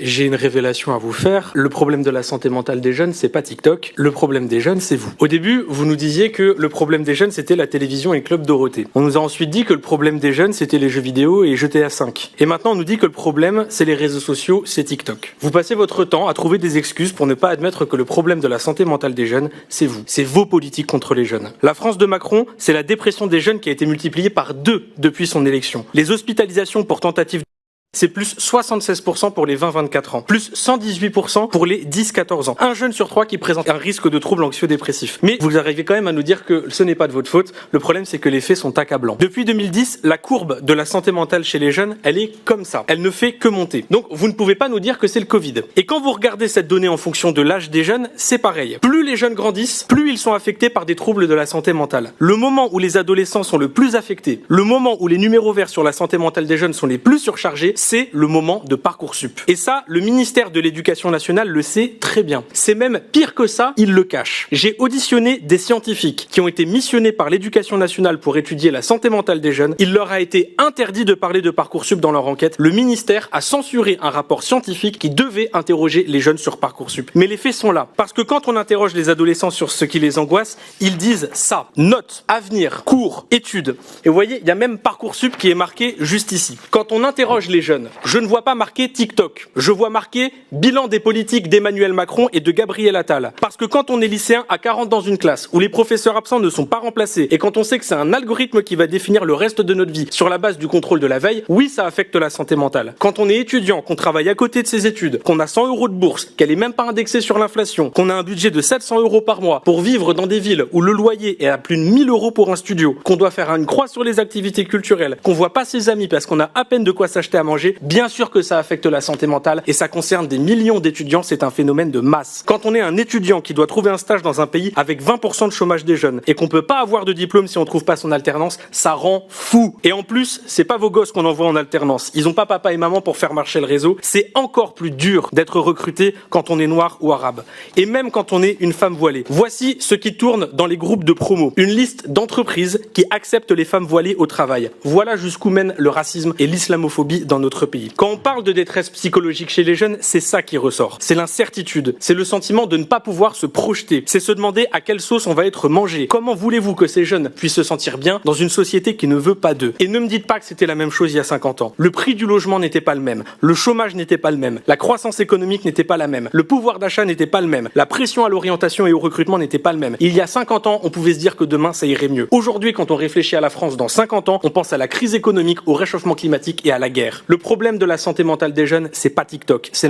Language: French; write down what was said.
J'ai une révélation à vous faire. Le problème de la santé mentale des jeunes, c'est pas TikTok. Le problème des jeunes, c'est vous. Au début, vous nous disiez que le problème des jeunes, c'était la télévision et Club Dorothée. On nous a ensuite dit que le problème des jeunes, c'était les jeux vidéo et GTA 5. Et maintenant, on nous dit que le problème, c'est les réseaux sociaux, c'est TikTok. Vous passez votre temps à trouver des excuses pour ne pas admettre que le problème de la santé mentale des jeunes, c'est vous. C'est vos politiques contre les jeunes. La France de Macron, c'est la dépression des jeunes qui a été multipliée par 2 depuis son élection. Les hospitalisations pour tentatives c'est plus 76% pour les 20-24 ans, plus 118% pour les 10-14 ans. Un jeune sur 3 qui présente un risque de troubles anxio-dépressifs. Mais vous arrivez quand même à nous dire que ce n'est pas de votre faute. Le problème, c'est que les faits sont accablants. Depuis 2010, la courbe de la santé mentale chez les jeunes, elle est comme ça. Elle ne fait que monter. Donc, vous ne pouvez pas nous dire que c'est le Covid. Et quand vous regardez cette donnée en fonction de l'âge des jeunes, c'est pareil. Plus les jeunes grandissent, plus ils sont affectés par des troubles de la santé mentale. Le moment où les adolescents sont le plus affectés, le moment où les numéros verts sur la santé mentale des jeunes sont les plus surchargés, c'est le moment de Parcoursup. Et ça, le ministère de l'Éducation nationale le sait très bien. C'est même pire que ça, il le cache. J'ai auditionné des scientifiques qui ont été missionnés par l'Éducation nationale pour étudier la santé mentale des jeunes. Il leur a été interdit de parler de Parcoursup dans leur enquête. Le ministère a censuré un rapport scientifique qui devait interroger les jeunes sur Parcoursup. Mais les faits sont là. Parce que quand on interroge les adolescents sur ce qui les angoisse, ils disent ça. Notes, avenir, cours, études. Et vous voyez, il y a même Parcoursup qui est marqué juste ici. Quand on interroge les jeunes, je ne vois pas marqué TikTok. Je vois marqué bilan des politiques d'Emmanuel Macron et de Gabriel Attal. Parce que quand on est lycéen à 40 dans une classe, où les professeurs absents ne sont pas remplacés, et quand on sait que c'est un algorithme qui va définir le reste de notre vie sur la base du contrôle de la veille, oui, ça affecte la santé mentale. Quand on est étudiant, qu'on travaille à côté de ses études, qu'on a 100 € de bourse, qu'elle est même pas indexée sur l'inflation, qu'on a un budget de 700 € par mois pour vivre dans des villes où le loyer est à plus de 1000 € pour un studio, qu'on doit faire une croix sur les activités culturelles, qu'on voit pas ses amis parce qu'on a à peine de quoi s'acheter à manger, bien sûr que ça affecte la santé mentale et ça concerne des millions d'étudiants, c'est un phénomène de masse. Quand on est un étudiant qui doit trouver un stage dans un pays avec 20% de chômage des jeunes et qu'on peut pas avoir de diplôme si on trouve pas son alternance, ça rend fou. Et en plus, c'est pas vos gosses qu'on envoie en alternance. Ils ont pas papa et maman pour faire marcher le réseau. C'est encore plus dur d'être recruté quand on est noir ou arabe. Et même quand on est une femme voilée. Voici ce qui tourne dans les groupes de promo. Une liste d'entreprises qui acceptent les femmes voilées au travail. Voilà jusqu'où mène le racisme et l'islamophobie dans notre pays. Quand on parle de détresse psychologique chez les jeunes, c'est ça qui ressort. C'est l'incertitude. C'est le sentiment de ne pas pouvoir se projeter. C'est se demander à quelle sauce on va être mangé. Comment voulez-vous que ces jeunes puissent se sentir bien dans une société qui ne veut pas d'eux? Et ne me dites pas que c'était la même chose il y a 50 ans. Le prix du logement n'était pas le même. Le chômage n'était pas le même. La croissance économique n'était pas la même. Le pouvoir d'achat n'était pas le même. La pression à l'orientation et au recrutement n'était pas le même. Il y a 50 ans, on pouvait se dire que demain ça irait mieux. Aujourd'hui, quand on réfléchit à la France dans 50 ans, on pense à la crise économique, au réchauffement climatique et à la guerre. Le problème de la santé mentale des jeunes, c'est pas TikTok, c'est